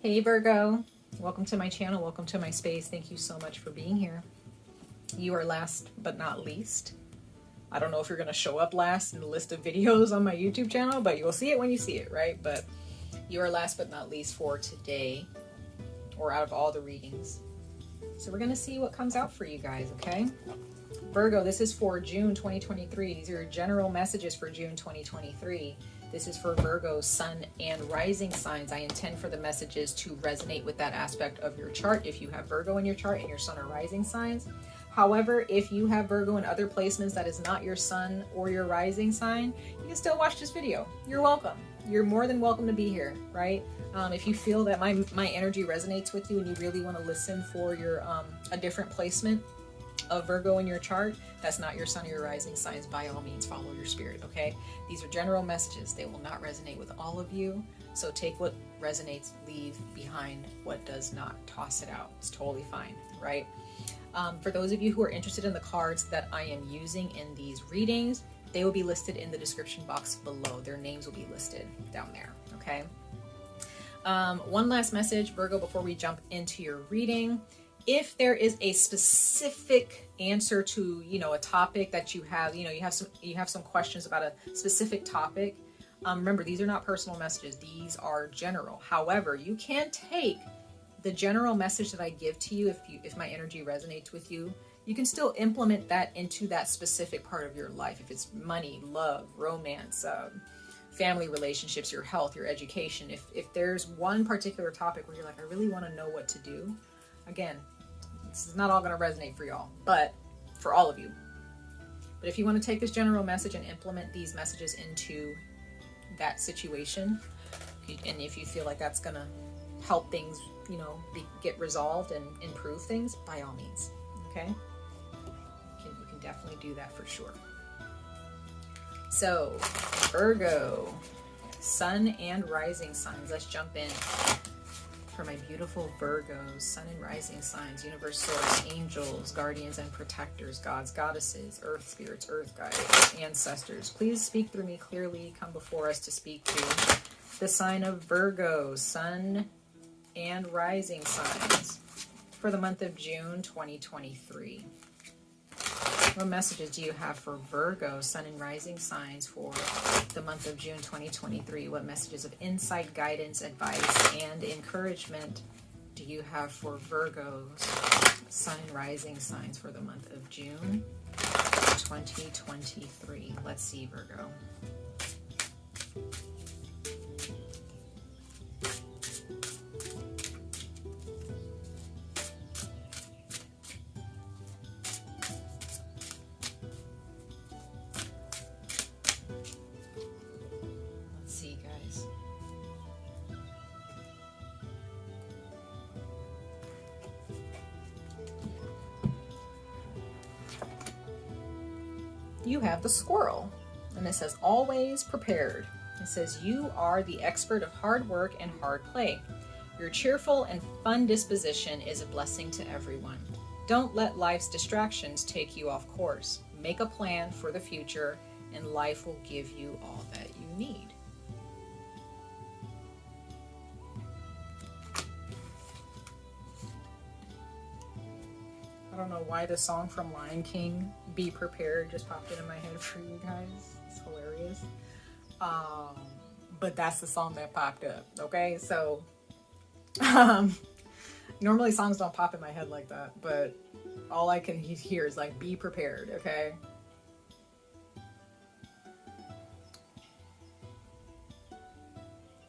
Hey Virgo, welcome to my channel, welcome to my space. Thank you so much for being here. You are last but not least. I don't know if you're going to show up last in the list of videos on my YouTube channel, but you'll see it when you see it, right? But you are last but not least for today, or out of all the readings. So we're going to see what comes out for you guys, okay? Virgo, this is for June 2023. These are your general messages for June 2023. This is for Virgo, sun and rising signs. I intend for the messages to resonate with that aspect of your chart if you have Virgo in your chart and your sun or rising signs. However, if you have Virgo in other placements that is not your sun or your rising sign, you can still watch this video. You're welcome. You're more than welcome to be here, right? If you feel that my energy resonates with you and you really want to listen for your a different placement of Virgo in your chart, that's not your sun or your rising signs, by all means follow your spirit, okay? These are general messages. They will not resonate with all of you. So take what resonates, leave behind what does not. Toss it out. It's totally fine, right? For those of you who are interested in the cards that I am using in these readings, they will be listed in the description box below. Their names will be listed down there, okay? One last message, Virgo, before we jump into your reading. If there is a specific answer to, a topic that you have, you have some questions about a specific topic, remember, these are not personal messages. These are general. However, you can take the general message that I give to you. If my energy resonates with you, you can still implement that into that specific part of your life. If it's money, love, romance, family relationships, your health, your education. If there's one particular topic where you're like, I really want to know what to do, again, this is not all going to resonate for y'all, but for all of you. But if you want to take this general message and implement these messages into that situation, and if you feel like that's going to help things, get resolved and improve things, by all means, okay? You can definitely do that for sure. So, Virgo, sun and rising signs. Let's jump in. For my beautiful Virgos, sun and rising signs, universe, source, angels, guardians and protectors, gods, goddesses, earth spirits, earth guides, ancestors, please speak through me clearly. Come before us to speak to the sign of Virgo, sun and rising signs for the month of June 2023. What messages do you have for Virgo, sun and rising signs for the month of June 2023? What messages of insight, guidance, advice, and encouragement do you have for Virgo's sun and rising signs for the month of June 2023? Let's see, Virgo. You have the squirrel, and it says always prepared. It says you are the expert of hard work and hard play. Your cheerful and fun disposition is a blessing to everyone. Don't let life's distractions take you off course. Make a plan for the future and life will give you all that you need. I don't know why the song from Lion King, Be Prepared, just popped into my head for you guys. It's hilarious. But that's the song that popped up, okay? So, normally songs don't pop in my head like that, but all I can hear is like, be prepared, okay?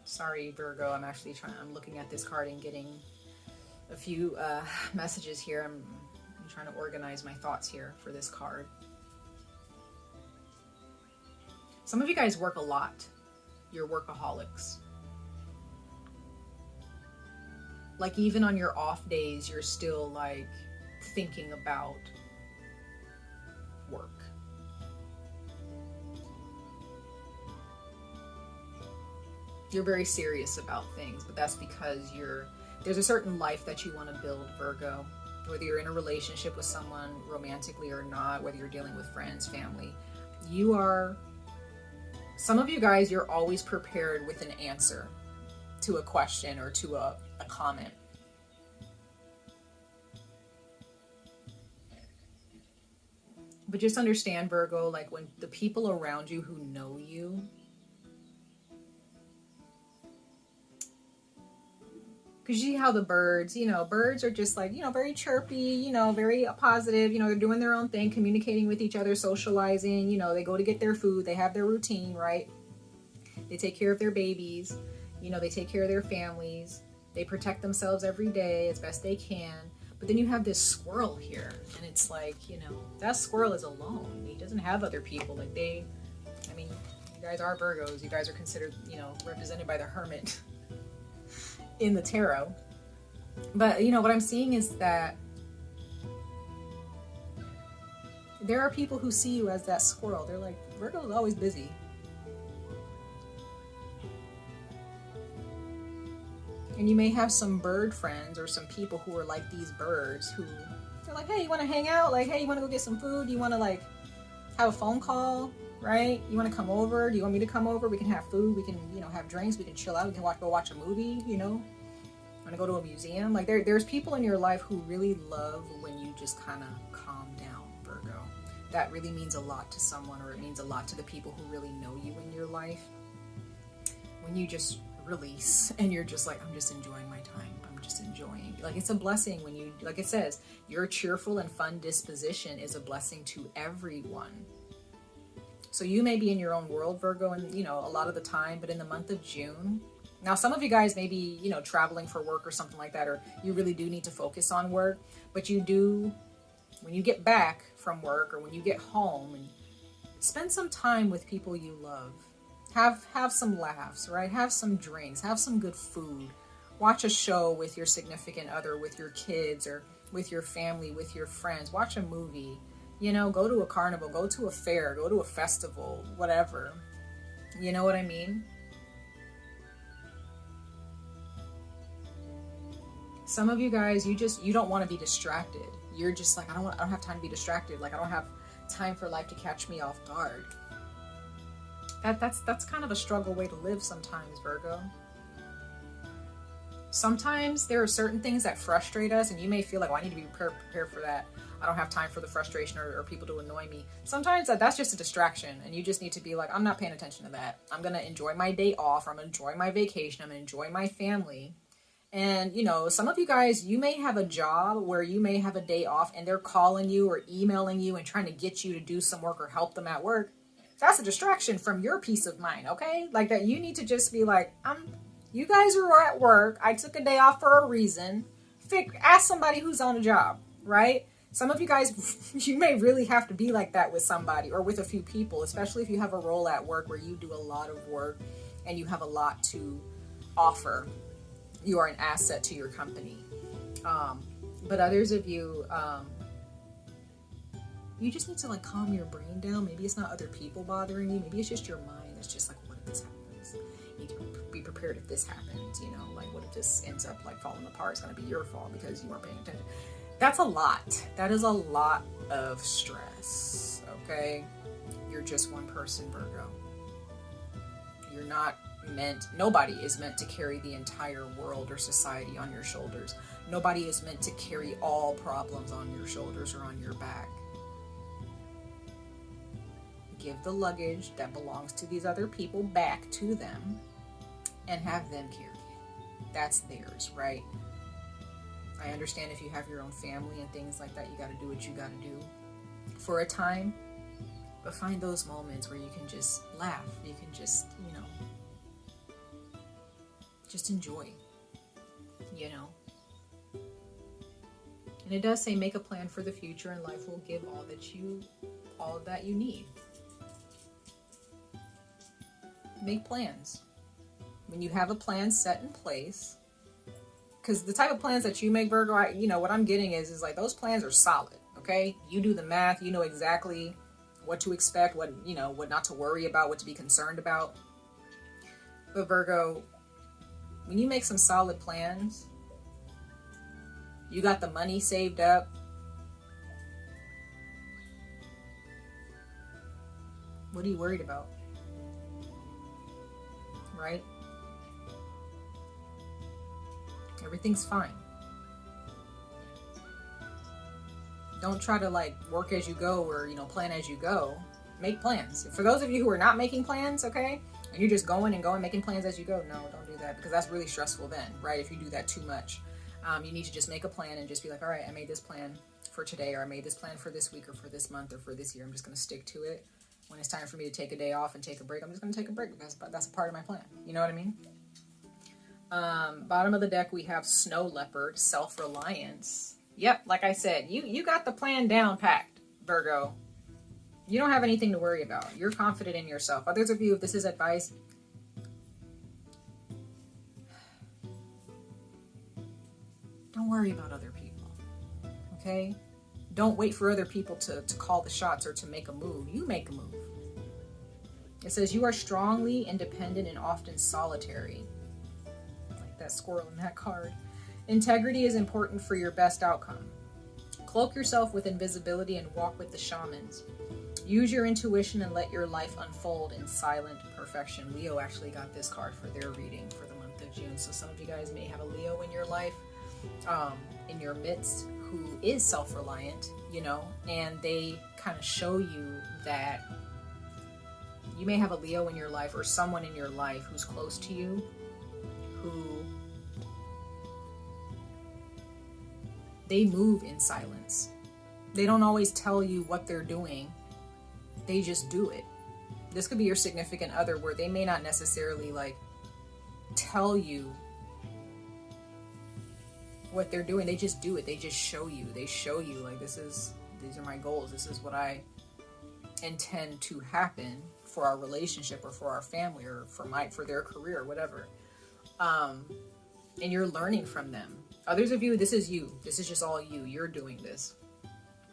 Sorry, Virgo, I'm looking at this card and getting a few messages here. I'm trying to organize my thoughts here for this card. Some of you guys work a lot. You're workaholics. Like even on your off days, you're still like thinking about work. You're very serious about things, but that's because there's a certain life that you want to build, Virgo. Whether you're in a relationship with someone romantically or not, whether you're dealing with friends, family, some of you guys, you're always prepared with an answer to a question or to a a comment. But just understand, Virgo, like when the people around you who know you, because you see how the birds, you know, birds are just like, you know, very chirpy, you know, very positive, you know, they're doing their own thing, communicating with each other, socializing, you know, they go to get their food, they have their routine, right? They take care of their babies, you know, they take care of their families, they protect themselves every day as best they can. But then you have this squirrel here, and it's like, you know, that squirrel is alone. He doesn't have other people. Like I mean, you guys are Virgos. You guys are considered, you know, represented by the Hermit in the tarot. But, you know, what I'm seeing is that there are people who see you as that squirrel. They're like, Virgo's always busy. And you may have some bird friends or some people who are like these birds who they're like, hey, you want to hang out? Like, hey, you want to go get some food? You want to like have a phone call, right? You want to come over? Do you want me to come over? We can have food. We can, you know, have drinks. We can chill out. We can go watch a movie, you know? Want to go to a museum? Like there's people in your life who really love when you just kind of calm down, Virgo. That really means a lot to someone, or it means a lot to the people who really know you in your life. When you just release and you're just like, I'm just enjoying my time, I'm just enjoying, like it's a blessing when you, like it says, your cheerful and fun disposition is a blessing to everyone. So you may be in your own world, Virgo, and you know, a lot of the time, but in the month of June, now some of you guys may be, you know, traveling for work or something like that, or you really do need to focus on work, but you do, when you get back from work or when you get home, and spend some time with people you love. Have some laughs, right? Have some drinks, have some good food. Watch a show with your significant other, with your kids, or with your family, with your friends. Watch a movie, you know, go to a carnival, go to a fair, go to a festival, whatever. You know what I mean? Some of you guys, you don't want to be distracted. You're just like, I don't have time to be distracted. Like I don't have time for life to catch me off guard. That's kind of a struggle way to live sometimes, Virgo. Sometimes there are certain things that frustrate us, and you may feel like, well, I need to be prepared for that. I don't have time for the frustration or people to annoy me. Sometimes that's just a distraction, and you just need to be like, I'm not paying attention to that. I'm going to enjoy my day off. I'm going to enjoy my vacation. I'm going to enjoy my family. And, you know, some of you guys, you may have a job where you may have a day off, and they're calling you or emailing you and trying to get you to do some work or help them at work. That's a distraction from your peace of mind, okay? Like that you need to just be like, you guys are at work. I took a day off for a reason. Ask somebody who's on a job, right? Some of you guys, you may really have to be like that with somebody or with a few people, especially if you have a role at work where you do a lot of work and you have a lot to offer. You are an asset to your company. But others of you, you just need to like calm your brain down. Maybe it's not other people bothering you. Maybe it's just your mind that's just like, what if this happens? You need to be prepared if this happens, you know, like what if this ends up like falling apart? It's going to be your fault because you weren't paying attention. That's a lot. That is a lot of stress, okay? You're just one person, Virgo. You're not nobody is meant to carry the entire world or society on your shoulders. Nobody is meant to carry all problems on your shoulders or on your back. Give the luggage that belongs to these other people back to them and have them carry it. That's theirs, right? I understand if you have your own family and things like that, you got to do what you got to do for a time, but find those moments where you can just laugh. You can just, you know, just enjoy, you know. And it does say make a plan for the future and life will give all that you need. Make plans. When you have a plan set in place, because the type of plans that you make, Virgo, you know, what I'm getting is like those plans are solid, okay? You do the math, you know exactly what to expect, what, you know, what not to worry about, what to be concerned about. But Virgo, when you make some solid plans, you got the money saved up, what are you worried about? Right? Everything's fine. Don't try to like work as you go or, you know, plan as you go. Make plans. For those of you who are not making plans, okay, and you're just going and going, making plans as you go, no, don't do that, because that's really stressful then, right? If you do that too much. You need to just make a plan and just be like, all right, I made this plan for today, or I made this plan for this week or for this month or for this year. I'm just going to stick to it. When it's time for me to take a day off and take a break, I'm just going to take a break because that's a part of my plan. You know what I mean? Bottom of the deck, we have Snow Leopard, self-reliance. Yep, like I said, you got the plan down packed, Virgo. You don't have anything to worry about. You're confident in yourself. Others of you, if this is advice, don't worry about other people, okay? Don't wait for other people to call the shots or to make a move. You make a move. It says you are strongly independent and often solitary. Like that squirrel in that card. Integrity is important for your best outcome. Cloak yourself with invisibility and walk with the shamans. Use your intuition and let your life unfold in silent perfection. Leo actually got this card for their reading for the month of June. So some of you guys may have a Leo in your life, in your midst, who is self-reliant, you know, and they kind of show you that you may have a Leo in your life or someone in your life who's close to you, who they move in silence. They don't always tell you what they're doing. They just do it. This could be your significant other where they may not necessarily like tell you what they're doing. They just do it. They just show you. They show you like, these are my goals. This is what I intend to happen for our relationship or for our family or for their career or whatever. And you're learning from them. Others of you, this is you. This is just all you. You're doing this.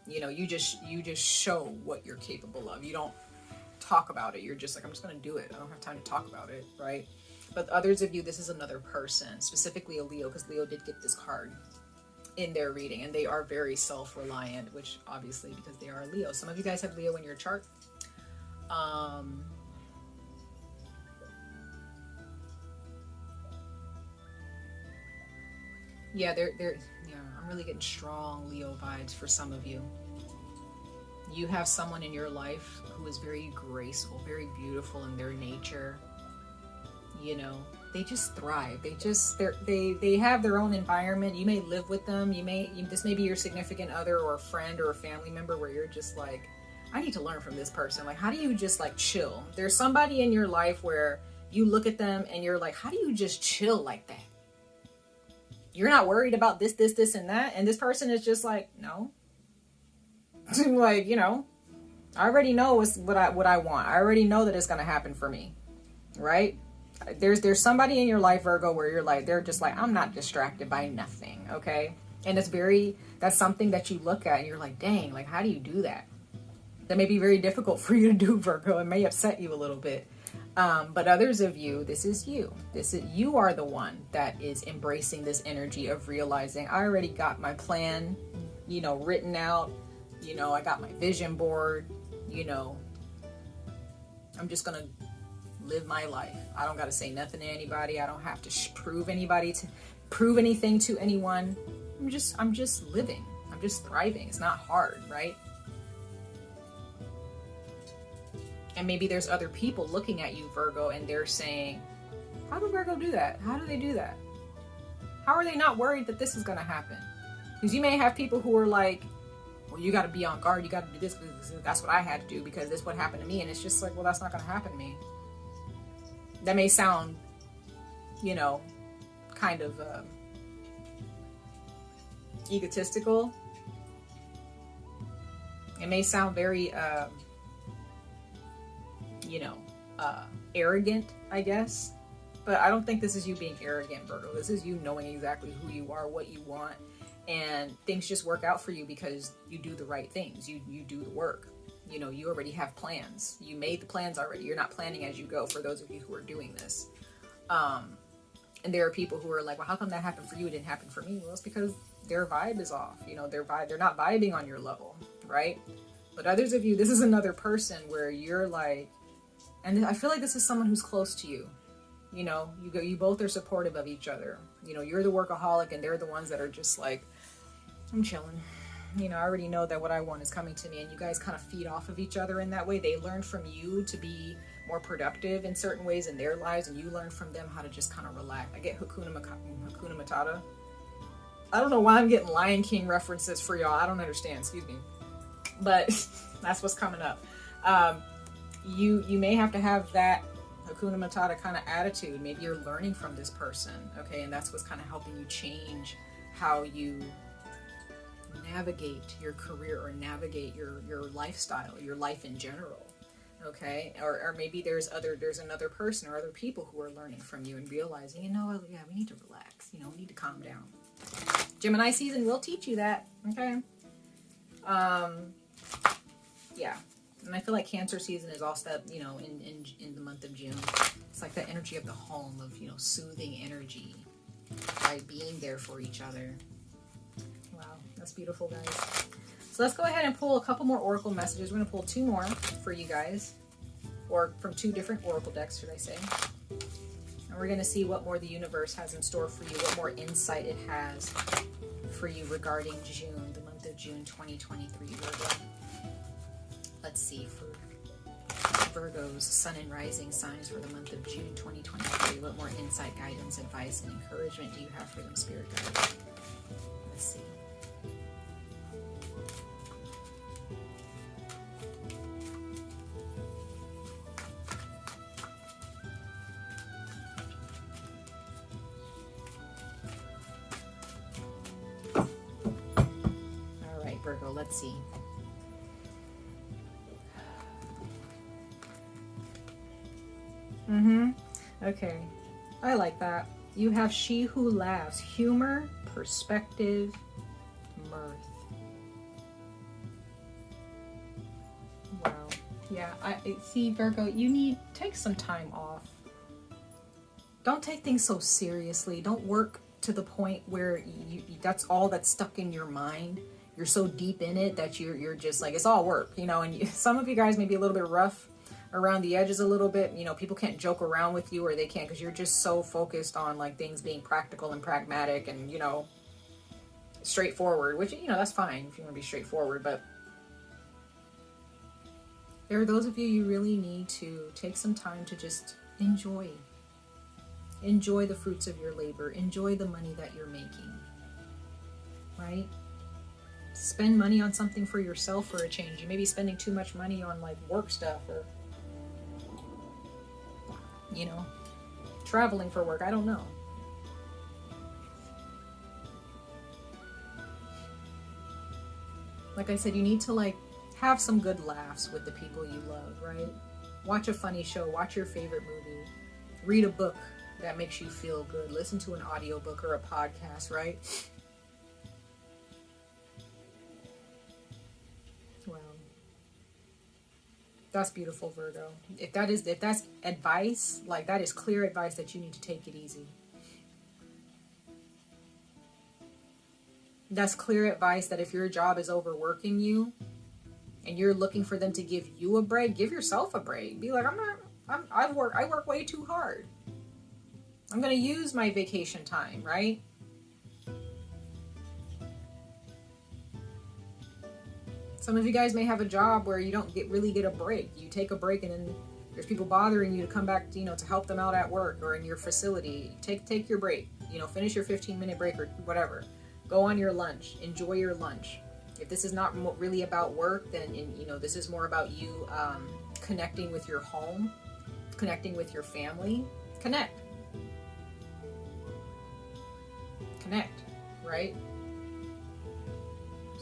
You know, you just show what you're capable of. You don't talk about it. You're just like, I'm just going to do it. I don't have time to talk about it, right? But others of you, this is another person, specifically a Leo, because Leo did get this card in their reading, and they are very self-reliant, which obviously because they are a Leo. Some of you guys have Leo in your chart. Yeah, I'm really getting strong Leo vibes for some of you. You have someone in your life who is very graceful, very beautiful in their nature. You know, they just thrive. They have their own environment. You may live with them. This may be your significant other or a friend or a family member where you're just like, I need to learn from this person. Like, how do you just like chill? There's somebody in your life where you look at them and you're like, how do you just chill like that? You're not worried about this, and that. And this person is just like, no. Like, you know, I already know what I want. I already know that it's going to happen for me. Right? There's somebody in your life, Virgo, where you're like, they're just like, I'm not distracted by nothing. Okay. And that's something that you look at and you're like, dang, like, how do you do that? That may be very difficult for you to do, Virgo. It may upset you a little bit. But others of you, this is you. You are the one that is embracing this energy of realizing I already got my plan, you know, written out. You know, I got my vision board. You know, I'm just gonna live my life. I don't got to say nothing to anybody. I don't have to prove anything to anyone. I'm just living. I'm just thriving. It's not hard, right? And maybe there's other people looking at you, Virgo, and they're saying, how do Virgo do that? How do they do that? How are they not worried that this is going to happen? Because you may have people who are like, well, you got to be on guard. You got to do this because that's what I had to do because this is what happened to me. And it's just like, well, that's not going to happen to me. That may sound, you know, kind of egotistical. It may sound very, arrogant, I guess. But I don't think this is you being arrogant, Virgo. This is you knowing exactly who you are, what you want, and things just work out for you because you do the right things. You do the work. You know, you already have plans. You made the plans already. You're not planning as you go, for those of you who are doing this. And there are people who are like, well, how come that happened for you? It didn't happen for me. Well, it's because their vibe is off. You know, they're not vibing on your level, right? But others of you, this is another person where you're like, and I feel like this is someone who's close to you. You know, you both are supportive of each other. You know, you're the workaholic and they're the ones that are just like, I'm chilling. You know, I already know that what I want is coming to me, and you guys kind of feed off of each other in that way. They learn from you to be more productive in certain ways in their lives, and you learn from them how to just kind of relax. I get Hakuna Matata. I don't know why I'm getting Lion King references for y'all. I don't understand, excuse me. But that's what's coming up. You may have to have that Hakuna Matata kind of attitude. Maybe you're learning from this person, okay? And that's what's kind of helping you change how you navigate your career or navigate your lifestyle, your life in general, okay? Or maybe there's another person or other people who are learning from you and realizing, you know, yeah, we need to relax, you know, we need to calm down. Gemini season will teach you that, okay? Yeah. And I feel like Cancer season is also, you know, in the month of June. It's like that energy of the home, of, you know, soothing energy, right? Being there for each other. Wow, that's beautiful, guys. So let's go ahead and pull a couple more oracle messages. We're going to pull 2 more for you guys, or from 2 different oracle decks, should I say. And we're going to see what more the universe has in store for you, what more insight it has for you regarding June, the month of June 2023, Virgo. Let's see for Virgo's sun and rising signs for the month of June 2023. What more insight, guidance, advice, and encouragement do you have for them, Spirit guides? Let's see. All right, Virgo, let's see. Okay, I like that. You have she who laughs, humor, perspective, mirth. Wow. Yeah, I see, Virgo, you need take some time off. Don't take things so seriously. Don't work to the point where that's all that's stuck in your mind. You're so deep in it that you're just like, it's all work, you know. And some of you guys may be a little bit rough around the edges a little bit, you know. People can't joke around with you, or they can't, because you're just so focused on like things being practical and pragmatic and, you know, straightforward, which, you know, that's fine if you want to be straightforward, but there are those of you really need to take some time to just enjoy the fruits of your labor, enjoy the money that you're making, right? Spend money on something for yourself for a change. You may be spending too much money on like work stuff, or, you know, traveling for work. I don't know. Like I said, you need to like have some good laughs with the people you love, right? Watch a funny show, watch your favorite movie, read a book that makes you feel good, listen to an audiobook or a podcast, right? Wow. That's beautiful, Virgo. If that's advice, like that is clear advice that you need to take it easy. That's clear advice that if your job is overworking you and you're looking for them to give you a break, give yourself a break. Be like, I work way too hard. I'm going to use my vacation time, right? Some of you guys may have a job where you don't really get a break. You take a break and then there's people bothering you to come back, you know, to help them out at work or in your facility. Take your break, you know, finish your 15-minute break or whatever. Go on your lunch, enjoy your lunch. If this is not really about work, then, you know, this is more about you connecting with your home, connecting with your family. Connect, right?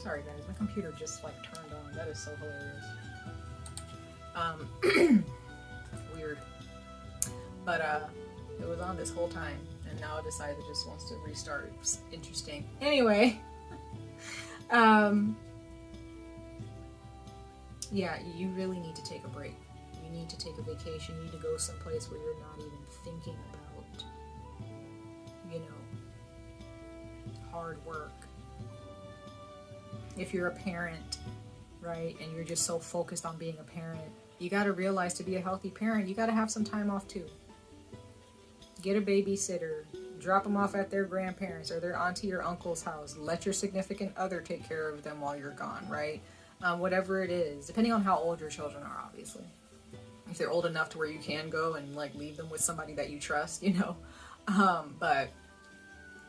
Sorry guys, my computer just like turned on. That is so hilarious. Weird. But it was on this whole time and now it decided it just wants to restart. It's interesting. Anyway, yeah, you really need to take a break. You need to take a vacation. You need to go someplace where you're not even thinking about, you know, hard work. If you're a parent, right, and you're just so focused on being a parent, you got to realize to be a healthy parent, you got to have some time off too. Get a babysitter, Drop them off at their grandparents or their auntie or uncle's house. Let your significant other take care of them while you're gone, right? Whatever it is, depending on how old your children are, obviously. If they're old enough to where you can go and like leave them with somebody that you trust, you know. But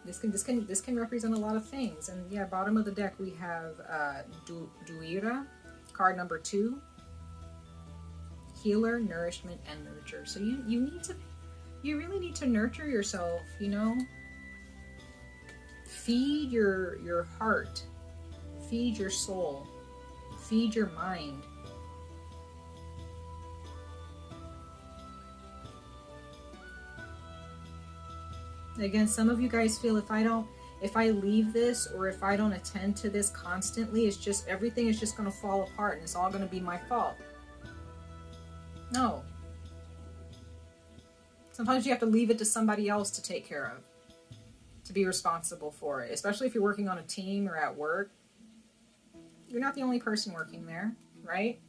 this can represent a lot of things. And yeah, bottom of the deck we have 𝍊🖼🧼, card number 2. Healer, nourishment, and nurture. So you really need to nurture yourself, you know. Feed your heart, feed your soul, feed your mind. Again, some of you guys feel if I leave this or if I don't attend to this constantly, it's just everything is just going to fall apart and it's all going to be my fault. No. Sometimes you have to leave it to somebody else to take care of, to be responsible for it, especially if you're working on a team or at work. You're not the only person working there, right?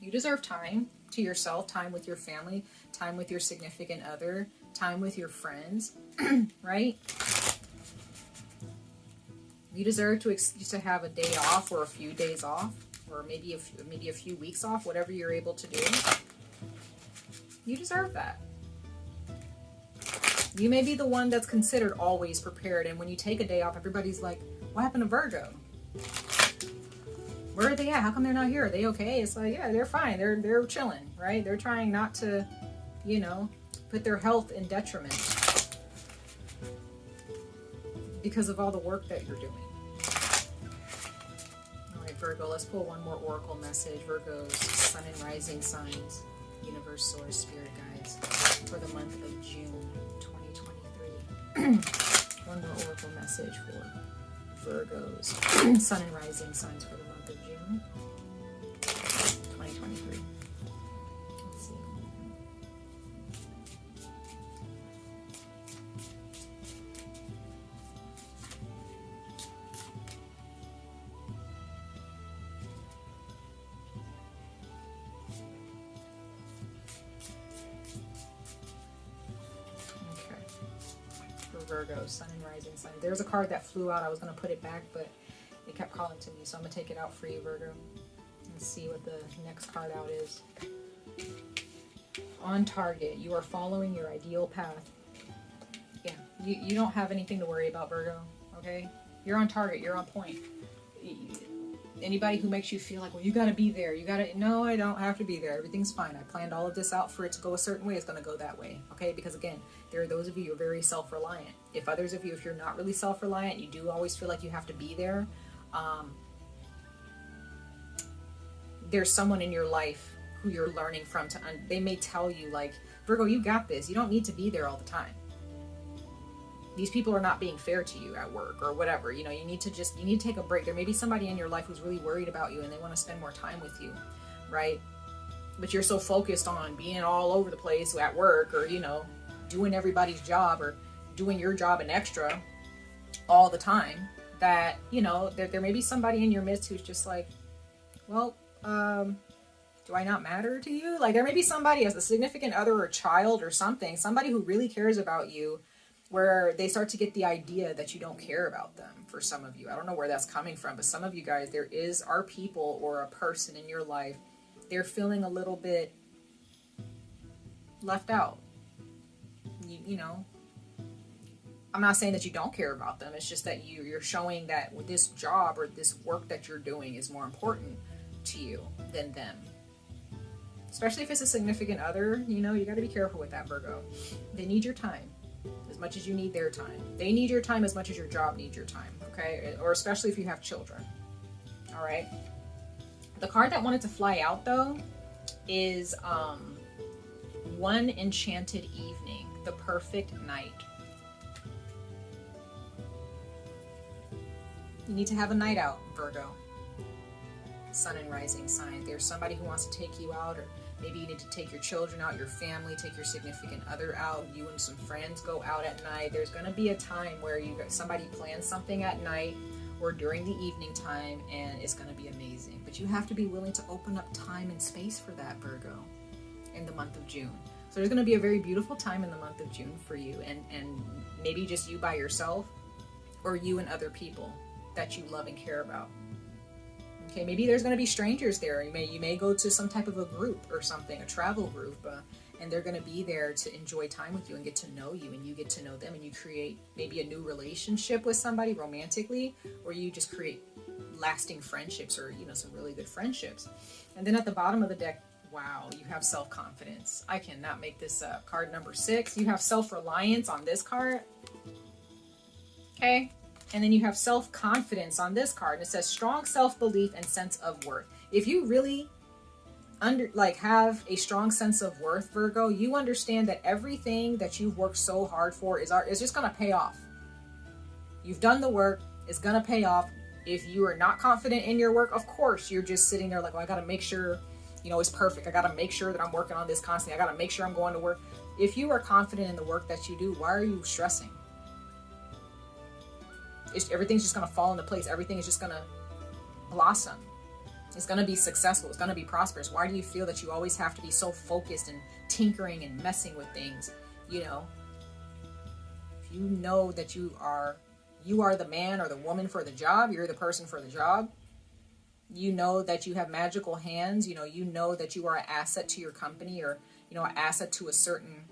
You deserve time to yourself, time with your family, time with your significant other, time with your friends, right? You deserve to have a day off or a few days off, or maybe a few weeks off, whatever you're able to do. You deserve that. You may be the one that's considered always prepared, and when you take a day off, everybody's like, what happened to Virgo? Where are they at? How come they're not here? Are they okay? It's like, yeah, they're fine. They're chilling, right? They're trying not to, you know, put their health in detriment because of all the work that you're doing. All right, Virgo, let's pull one more oracle message. Virgo's sun and rising signs, universe, source, spirit guides for the month of June 2023. One more oracle message for Virgo's sun and rising signs for the month of June 2023. Let's see. Virgo, sun and rising sign. There's a card that flew out. I was going to put it back, but it kept calling to me, so I'm going to take it out for you, Virgo. Let's see what the next card out is. On target. You are following your ideal path. Yeah, you don't have anything to worry about, Virgo, okay? You're on target. You're on point. Anybody who makes you feel like, well, you got to be there. No, I don't have to be there. Everything's fine. I planned all of this out for it to go a certain way. It's going to go that way, okay? Because again, there are those of you who are very self-reliant. If others of you, if you're not really self-reliant, you do always feel like you have to be there. There's someone in your life who you're learning from. They may tell you like, Virgo, you got this. You don't need to be there all the time. These people are not being fair to you at work or whatever. You know, you need to take a break. There may be somebody in your life who's really worried about you and they want to spend more time with you, right? But you're so focused on being all over the place at work or, you know, doing everybody's job or doing your job an extra all the time that, you know, there may be somebody in your midst who's just like, well, do I not matter to you? Like there may be somebody as a significant other or child or something, somebody who really cares about you, where they start to get the idea that you don't care about them. For some of you, I don't know where that's coming from, but some of you guys, are people or a person in your life, they're feeling a little bit left out. You know, I'm not saying that you don't care about them. It's just that you're showing that with this job or this work that you're doing is more important to you than them. Especially if it's a significant other, you know, you got to be careful with that, Virgo. They need your time as much as you need their time. They need your time as much as your job needs your time, okay? Or especially if you have children, all right? The card that wanted to fly out, though, is One Enchanted Evening, the Perfect Night. You need to have a night out, Virgo. Sun and rising sign. There's somebody who wants to take you out, or maybe you need to take your children out, your family, take your significant other out, you and some friends go out at night. There's going to be a time where somebody plans something at night or during the evening time, and it's going to be amazing. But you have to be willing to open up time and space for that, Virgo, in the month of June. there's going to be a very beautiful time in the month of June for you, and maybe just you by yourself, or you and other people that you love and care about. Okay, maybe there's going to be strangers there. You may go to some type of a group or something, a travel group, and they're going to be there to enjoy time with you and get to know you, and you get to know them, and you create maybe a new relationship with somebody romantically, or you just create lasting friendships, or some really good friendships. And then at the bottom of the deck, wow, you have self-confidence. I cannot make this up. Card number 6, you have self-reliance on this card. Okay, and then you have self-confidence on this card, and it says strong self-belief and sense of worth. If you really have a strong sense of worth, Virgo, you understand that everything that you've worked so hard for is just going to pay off. You've done the work, it's going to pay off. If you are not confident in your work, of course, you're just sitting there like, well, I got to make sure, it's perfect. I got to make sure that I'm working on this constantly. I got to make sure I'm going to work. If you are confident in the work that you do, why are you stressing? Everything's just going to fall into place. Everything is just going to blossom. It's going to be successful. It's going to be prosperous. Why do you feel that you always have to be so focused and tinkering and messing with things? If you know that you are the man or the woman for the job, you're the person for the job. You know that you have magical hands. You know that you are an asset to your company, or an asset to a certain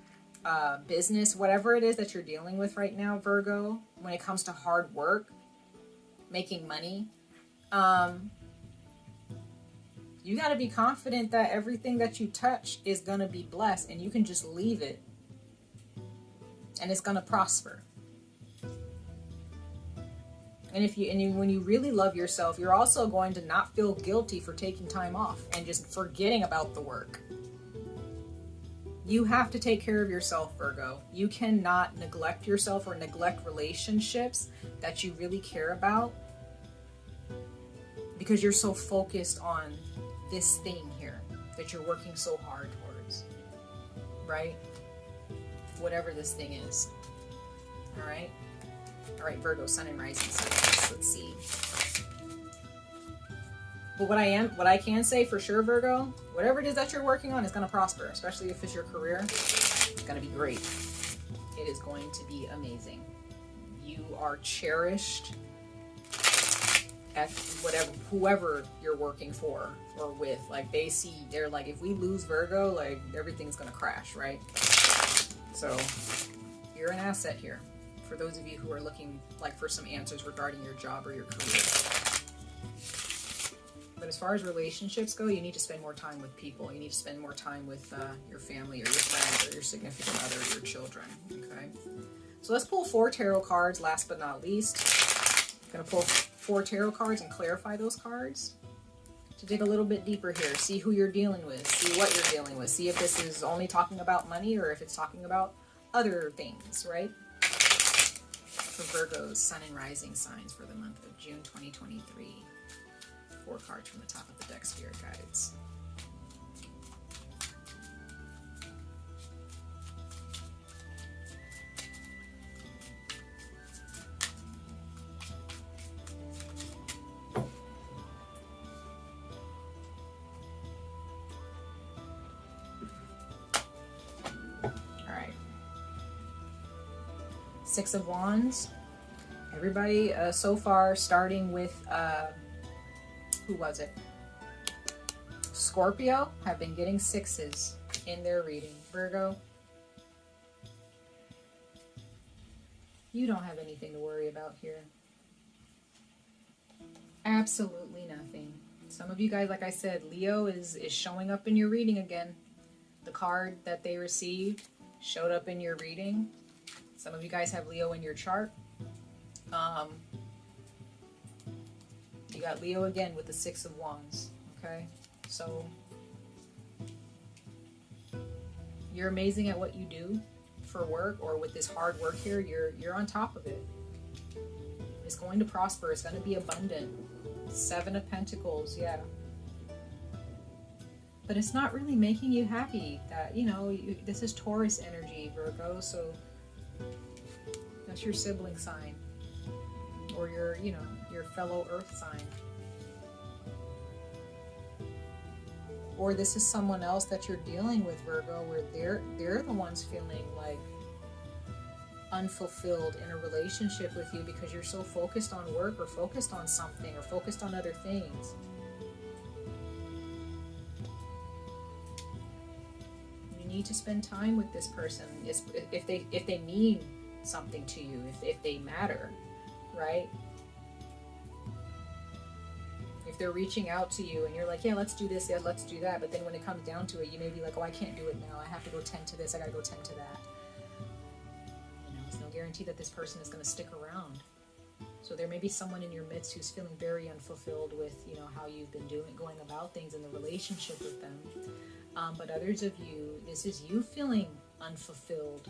business, whatever it is that you're dealing with right now, Virgo. When it comes to hard work, making money, you got to be confident that everything that you touch is going to be blessed, and you can just leave it and it's going to prosper. And when you really love yourself, you're also going to not feel guilty for taking time off and just forgetting about the work. You have to take care of yourself, Virgo. You cannot neglect yourself or neglect relationships that you really care about because you're so focused on this thing here that you're working so hard towards, right? Whatever this thing is. All right, Virgo, sun and rising signs. Let's see. But what I can say for sure, Virgo, whatever it is that you're working on is going to prosper, especially if it's your career. It's going to be great. It is going to be amazing. You are cherished at whoever you're working for or with. Like, they're like, if we lose Virgo, like, everything's going to crash, right? So you're an asset here for those of you who are looking for some answers regarding your job or your career. But as far as relationships go, you need to spend more time with people. You need to spend more time with your family or your friends or your significant other or your children, okay? So let's pull 4 tarot cards, last but not least. I'm going to pull 4 tarot cards and clarify those cards to dig a little bit deeper here. See who you're dealing with. See what you're dealing with. See if this is only talking about money or if it's talking about other things, right? For Virgo's sun and rising signs for the month of June 2023. 4 cards from the top of the deck, Spirit Guides. All right. 6 of Wands. Everybody so far, starting with who was it? Scorpio have been getting 6s in their reading. Virgo, you don't have anything to worry about here. Absolutely nothing. Some of you guys, like I said, Leo is showing up in your reading again. The card that they received showed up in your reading. Some of you guys have Leo in your chart. You got Leo again with the 6 of Wands, okay? So you're amazing at what you do for work, or with this hard work here, you're on top of it. It's going to prosper. It's going to be abundant. 7 of Pentacles, yeah. But it's not really making you happy that, this is Taurus energy, Virgo, so that's your sibling sign. Or your fellow earth sign. Or this is someone else that you're dealing with, Virgo, where they're the ones feeling like unfulfilled in a relationship with you because you're so focused on work or focused on something or focused on other things. You need to spend time with this person if they mean something to you, if they matter, right? If they're reaching out to you and you're like, yeah, let's do this, yeah, let's do that, but then when it comes down to it, you may be like, oh, I can't do it now, I have to go tend to this, I gotta go tend to that. There's no guarantee that this person is going to stick around. So there may be someone in your midst who's feeling very unfulfilled with, how you've been going about things in the relationship with them. But others of you, this is you feeling unfulfilled.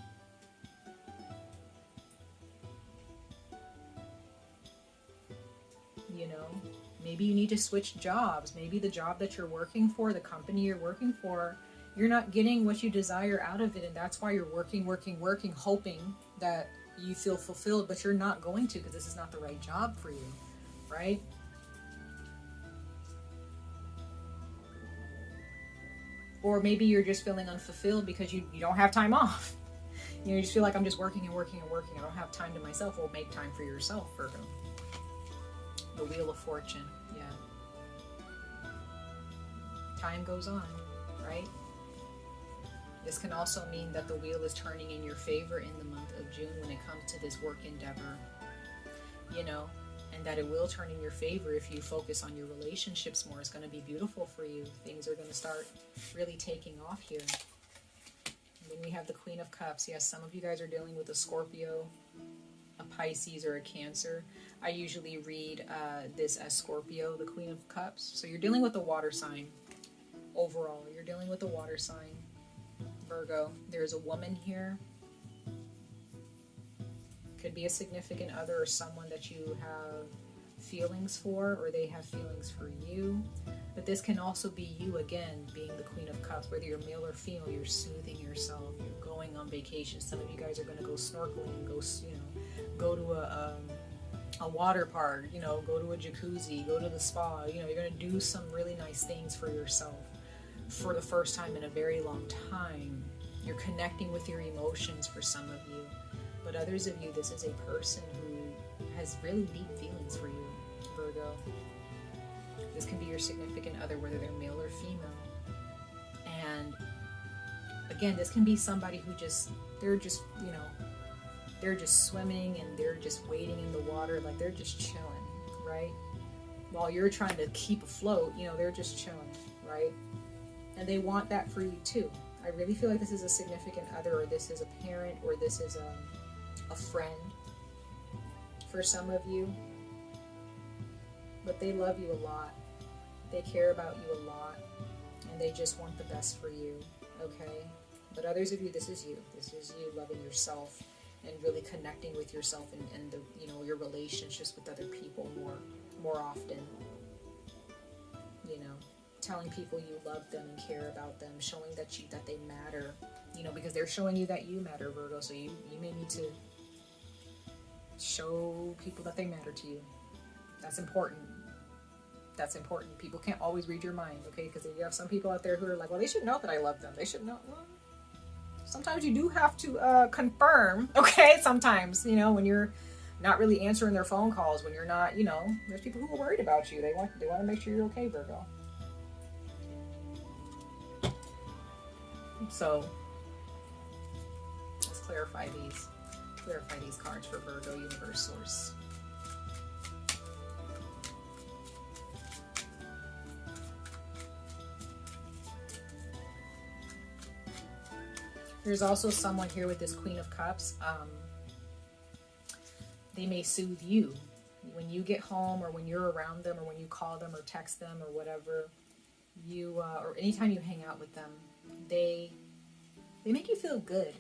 Maybe you need to switch jobs. Maybe the job that you're working for, the company you're working for, you're not getting what you desire out of it, and that's why you're working, hoping that you feel fulfilled, but you're not going to, because this is not the right job for you, right? Or maybe you're just feeling unfulfilled because you don't have time off. You just feel like I'm just working and working and working. I don't have time to myself. Well, make time for yourself, Virgo. The Wheel of Fortune, yeah. Time goes on, right? This can also mean that the wheel is turning in your favor in the month of June when it comes to this work endeavor, and that it will turn in your favor if you focus on your relationships more. It's going to be beautiful for you. Things are going to start really taking off here. And then we have the Queen of Cups. Yes, some of you guys are dealing with a Scorpio, a Pisces, or a Cancer. I usually read this as Scorpio, the Queen of Cups. So you're dealing with a water sign. Overall, you're dealing with a water sign, Virgo. There's a woman here. Could be a significant other or someone that you have feelings for, or they have feelings for you. But this can also be you, again, being the Queen of Cups. Whether you're male or female, you're soothing yourself. You're going on vacation. Some of you guys are going to go snorkeling, go to a water park, go to a jacuzzi, go to the spa. You're going to do some really nice things for yourself for the first time in a very long time. You're connecting with your emotions for some of you. But others of you, this is a person who has really deep feelings for you, Virgo. This can be your significant other, whether they're male or female. And again, this can be somebody who they're just swimming and they're just wading in the water, like they're just chilling, right? While you're trying to keep afloat, they're just chilling, right? And they want that for you too. I really feel like this is a significant other, or this is a parent, or this is a friend for some of you. But they love you a lot. They care about you a lot. And they just want the best for you, okay? But others of you, this is you. This is you loving yourself and really connecting with yourself and the, your relationships with other people more often. Telling people you love them and care about them, showing that they matter, because they're showing you that you matter, Virgo. So you may need to show people that they matter to you. That's important. That's important. People can't always read your mind, okay? Because you have some people out there who are like, well, they should know that I love them. They should know. Well, sometimes you do have to confirm, okay? Sometimes, when you're not really answering their phone calls, when you're not, there's people who are worried about you. They want to make sure you're okay, Virgo. So let's clarify these cards for Virgo Universe Source. There's also someone here with this Queen of Cups. They may soothe you when you get home, or when you're around them, or when you call them or text them or whatever. Or anytime you hang out with them, they make you feel good.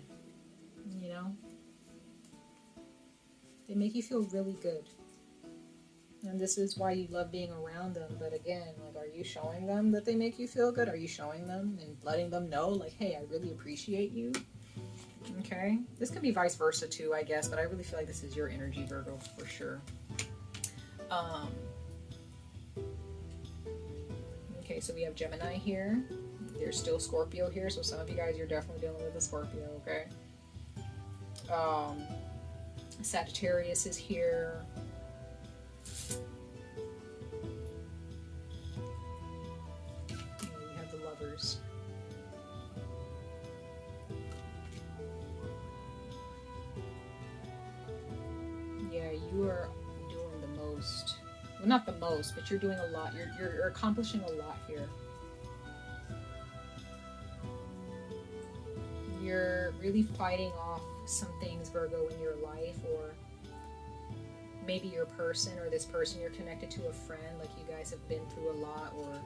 They make you feel really good. And this is why you love being around them. But again, are you showing them that they make you feel good? Are you showing them and letting them know, hey, I really appreciate you? Okay. This can be vice versa too, I guess, but I really feel like this is your energy, Virgo, for sure. Let me Okay, so we have Gemini here. There's still Scorpio here, so some of you guys, you're definitely dealing with a Scorpio, okay? Sagittarius is here. We have the Lovers. Yeah, you are doing the most. Well, not the most, but you're doing a lot. You're accomplishing a lot here. You're really fighting off some things, Virgo, in your life, or maybe your person or this person you're connected to, a friend, like you guys have been through a lot, or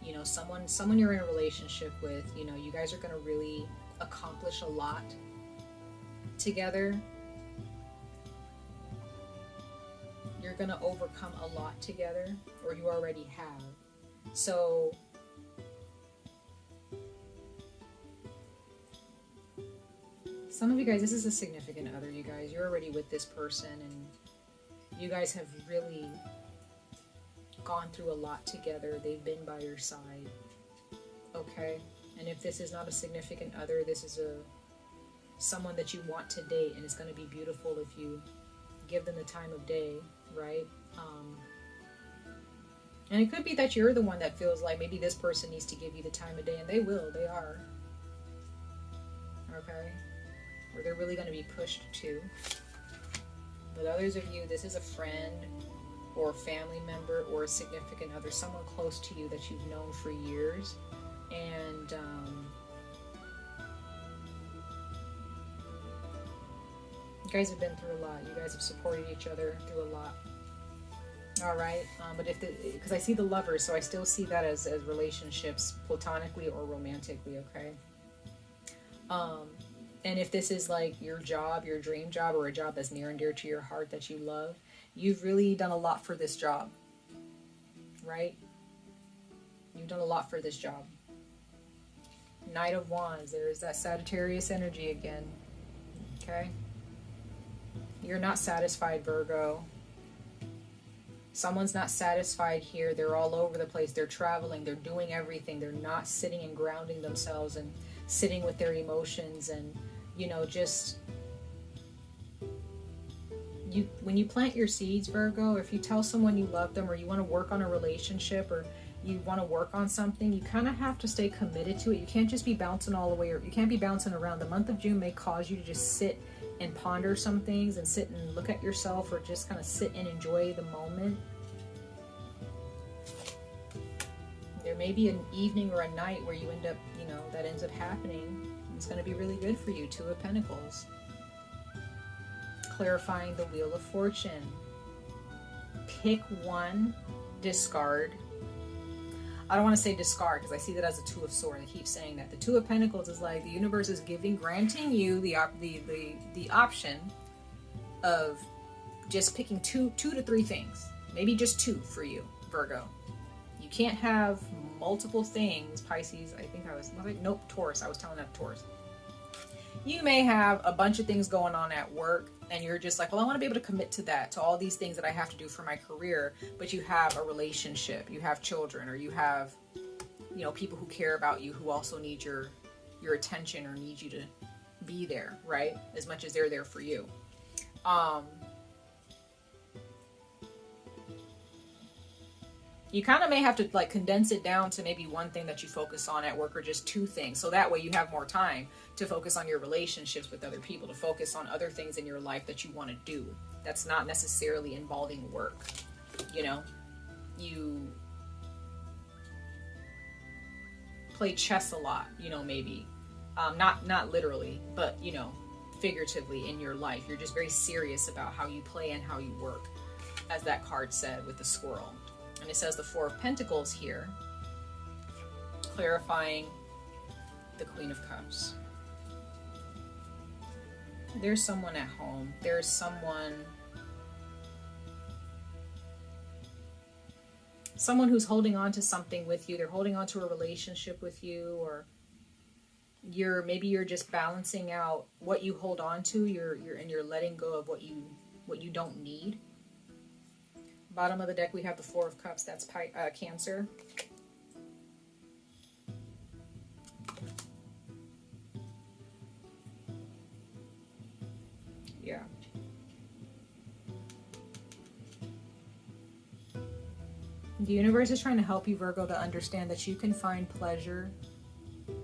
you know, someone you're in a relationship with. You know, you guys are going to really accomplish a lot together. You're going to overcome a lot together, or you already have. So some of you guys, this is a significant other, you guys. You're already with this person, and you guys have really gone through a lot together. They've been by your side, okay? And if this is not a significant other, this is someone that you want to date, and it's going to be beautiful if you give them the time of day, right? And it could be that you're the one that feels like maybe this person needs to give you the time of day, and they will, they are, okay? Or they're really going to be pushed to. But others of you, this is a friend or a family member or a significant other, someone close to you that you've known for years. And you guys have been through a lot. You guys have supported each other through a lot. All right. But because I see the Lovers, so I still see that as relationships, platonically or romantically, okay? And if this is like your job, your dream job, or a job that's near and dear to your heart that you love, you've really done a lot for this job, right? You've done a lot for this job. Knight of Wands, there's that Sagittarius energy again, okay? You're not satisfied, Virgo. Someone's not satisfied here. They're all over the place. They're traveling. They're doing everything. They're not sitting and grounding themselves and sitting with their emotions, and you know, just when you plant your seeds, Virgo, if you tell someone you love them, or you want to work on a relationship, or you want to work on something, you kind of have to stay committed to it. You can't just be bouncing all the way, or you can't be bouncing around. The month of June may cause you to just sit and ponder some things and sit and look at yourself, or just kind of sit and enjoy the moment. There may be an evening or a night where you end up, you know, that ends up happening. It's going to be really good for you. Two of Pentacles. Clarifying the Wheel of Fortune. Pick one, discard. I don't want to say discard because I see that as a Two of Swords. I keep saying that. The Two of Pentacles is like the universe is granting you the option of just picking two to three things. Maybe just two for you, Virgo. You can't have multiple things. Pisces, I think I was like, nope, Taurus. I was telling that Taurus. You may have a bunch of things going on at work, and you're just like, well, I want to be able to commit to that, to all these things that I have to do for my career. But you have a relationship, you have children, or you have, you know, people who care about you who also need your attention, or need you to be there, right? As much as they're there for you. You kind of may have to like condense it down to maybe one thing that you focus on at work, or just two things. So that way you have more time to focus on your relationships with other people, to focus on other things in your life that you want to do. That's not necessarily involving work. You know, you play chess a lot, you know, maybe. Not literally, but, you know, figuratively in your life. You're just very serious about how you play and how you work, as that card said with the squirrel. And it says the Four of Pentacles here, clarifying the Queen of Cups. There's someone at home. There's someone who's holding on to something with you. They're holding on to a relationship with you, or maybe you're just balancing out what you hold on to. You're letting go of what you don't need. Bottom of the deck, we have the Four of Cups. That's Cancer. The universe is trying to help you, Virgo, to understand that you can find pleasure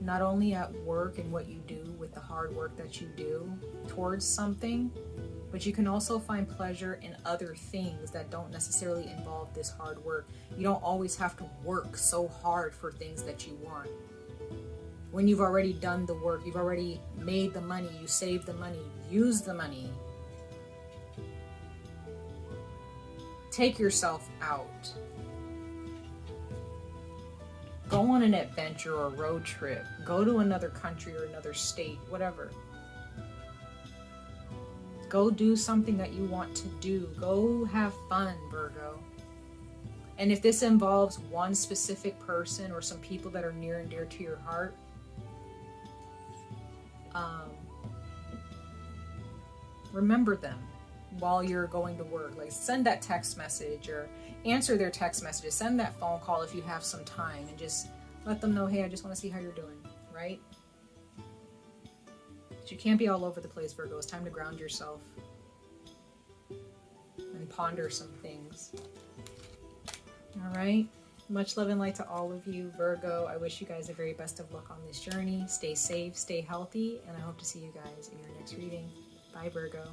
not only at work and what you do with the hard work that you do towards something, but you can also find pleasure in other things that don't necessarily involve this hard work. You don't always have to work so hard for things that you want. When you've already done the work, you've already made the money, you saved the money, use the money. Take yourself out. Go on an adventure or road trip. Go to another country or another state, whatever. Go do something that you want to do. Go have fun, Virgo. And if this involves one specific person or some people that are near and dear to your heart, remember them while you're going to work. Like, send that text message or answer their text messages. Send that phone call if you have some time and just let them know, hey, I just want to see how you're doing, right? But you can't be all over the place, Virgo. It's time to ground yourself and ponder some things. All right. Much love and light to all of you, Virgo. I wish you guys the very best of luck on this journey. Stay safe, stay healthy, and I hope to see you guys in your next reading. Bye, Virgo.